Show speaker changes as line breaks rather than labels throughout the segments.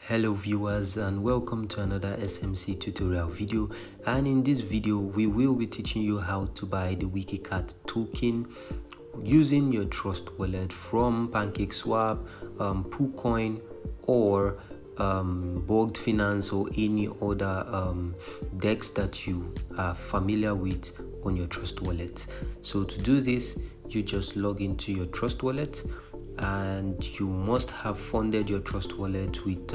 Hello viewers, and welcome to another SMC tutorial video. And in this video we will be teaching you how to buy the Wiki Cat token using your trust wallet from PancakeSwap, PooCoin, or Bogged Finance, or any other DEX that you are familiar with on your trust wallet. So to do this, you just log into your trust wallet, and you must have funded your trust wallet with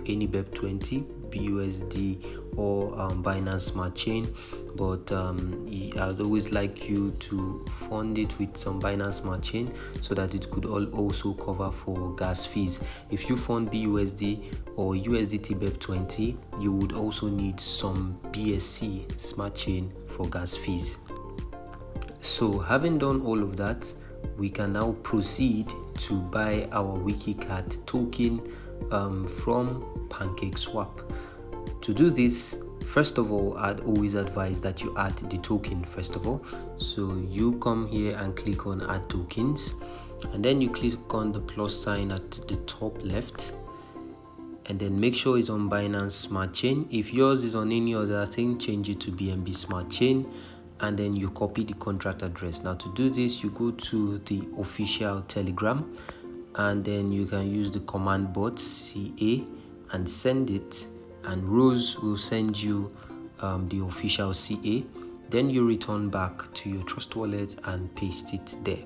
any BEP20, BUSD, or Binance Smart Chain. But I'd always like you to fund it with some Binance Smart Chain so that it could also cover for gas fees. If you fund BUSD or USDT BEP20, you would also need some BSC Smart Chain for gas fees. So having done all of that, we can now proceed to buy our Wiki Cat token from PancakeSwap. To do this, first of all, I'd always advise that you add the token first of all. So you come here and click on add tokens, and then you click on the plus sign at the top left, and then make sure it's on Binance Smart Chain. If yours is on any other thing, change it to BNB Smart Chain, and then you copy the contract address. Now to do this, you go to the official Telegram, and then you can use the command bot CA and send it, and Rose will send you the official CA. Then you return back to your trust wallet and paste it there.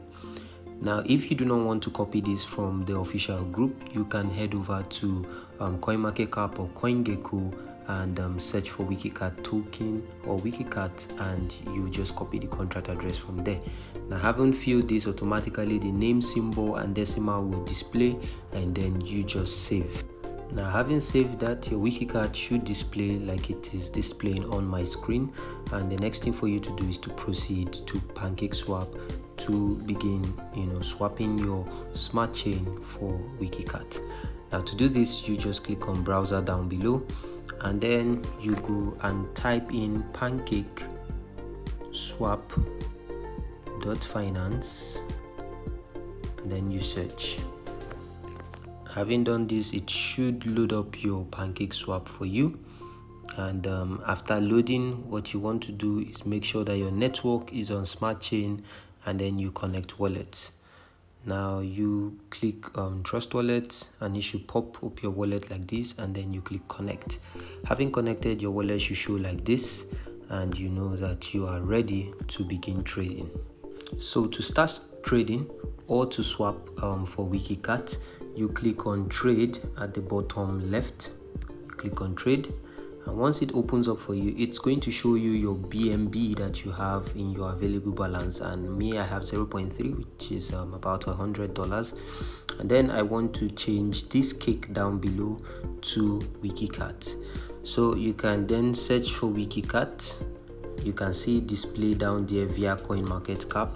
Now if you do not want to copy this from the official group, you can head over to CoinMarketCap or CoinGecko and search for Wiki Cat token or Wiki Cat, and you just copy the contract address from there. Now having filled this, automatically the name, symbol, and decimal will display, and then you just save. Now having saved that, your Wiki Cat should display like it is displaying on my screen, and the next thing for you to do is to proceed to PancakeSwap to begin swapping your smart chain for Wiki Cat. Now to do this, you just click on browser down below, and then you go and type in PancakeSwap.finance, and then you search. Having done this, it should load up your PancakeSwap for you. And after loading, what you want to do is make sure that your network is on Smart Chain, and then you connect wallets. Now you click trust wallet, and it should pop up your wallet like this, and then you click connect. Having connected, your wallet should show like this, and you know that you are ready to begin trading. So to start trading or to swap for Wiki Cat, you click on trade at the bottom left. Click on trade, and once it opens up for you, it's going to show you your BNB that you have in your available balance. And me, I have 0.3, which is about $100. And then I want to change this cake down below to Wiki Cat. So you can then search for Wiki Cat. You can see it display down there via CoinMarketCap,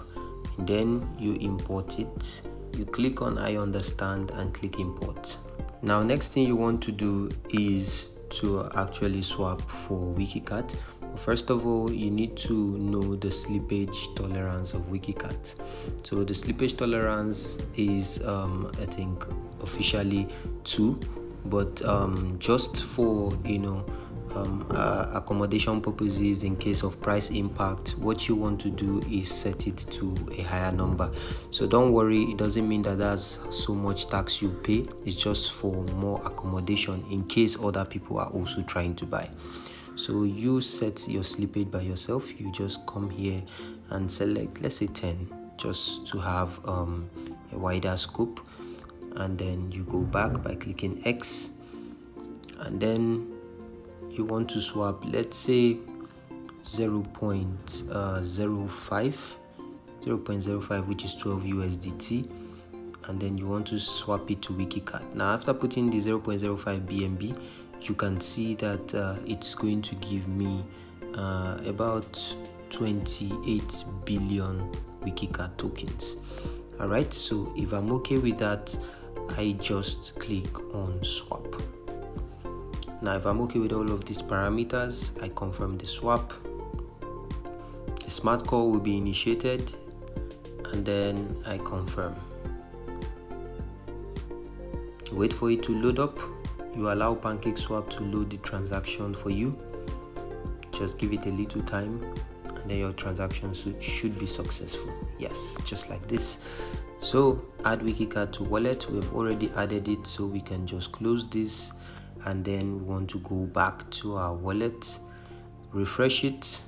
and then you import it. You click on I understand and click import. Now next thing you want to do is to actually swap for Wiki Cat. First of all, you need to know the slippage tolerance of Wiki Cat. So the slippage tolerance is I think officially 2, but just for accommodation purposes, in case of price impact, what you want to do is set it to a higher number. So don't worry, it doesn't mean that that's so much tax you pay. It's just for more accommodation in case other people are also trying to buy. So you set your slippage by yourself. You just come here and select, let's say 10, just to have a wider scope, and then you go back by clicking X, and then you want to swap, let's say 0.05, which is 12 USDT, and then you want to swap it to Wiki Cat. Now after putting the 0.05 BNB, you can see that it's going to give me about 28 billion Wiki Cat tokens. Alright, so if I'm okay with that, I just click on swap. Now if I'm okay with all of these parameters, I confirm the swap. The smart call will be initiated, and then I confirm. Wait for it to load up. you allow PancakeSwap to load the transaction for you. Just give it a little time and then your transaction should be successful. Yes, just like this. So add Wiki Cat to wallet. We've already added it, so we can just close this, and then we want to go back to our wallet, refresh it,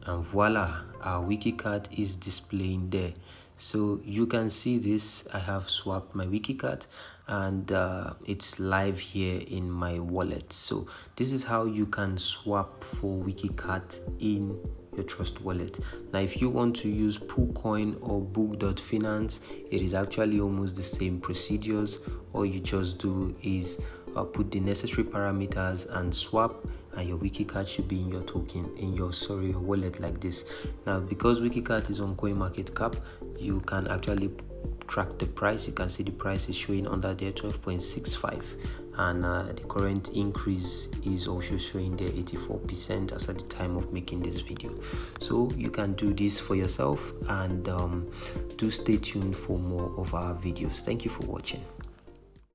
and voila, our Wiki Cat is displaying there. So you can see this. I have swapped my Wiki Cat and it's live here in my wallet. So this is how you can swap for Wiki Cat in your Trust wallet. Now if you want to use PooCoin or Bogged Finance, it is actually almost the same procedures. All you just do is put the necessary parameters and swap, and your Wiki Cat should be in your token, your wallet like this. Now because Wiki Cat is on CoinMarketCap, you can actually track the price. You can see the price is showing under there 12.65, and the current increase is also showing there 84% as at the time of making this video. So you can do this for yourself, and do stay tuned for more of our videos. Thank you for watching.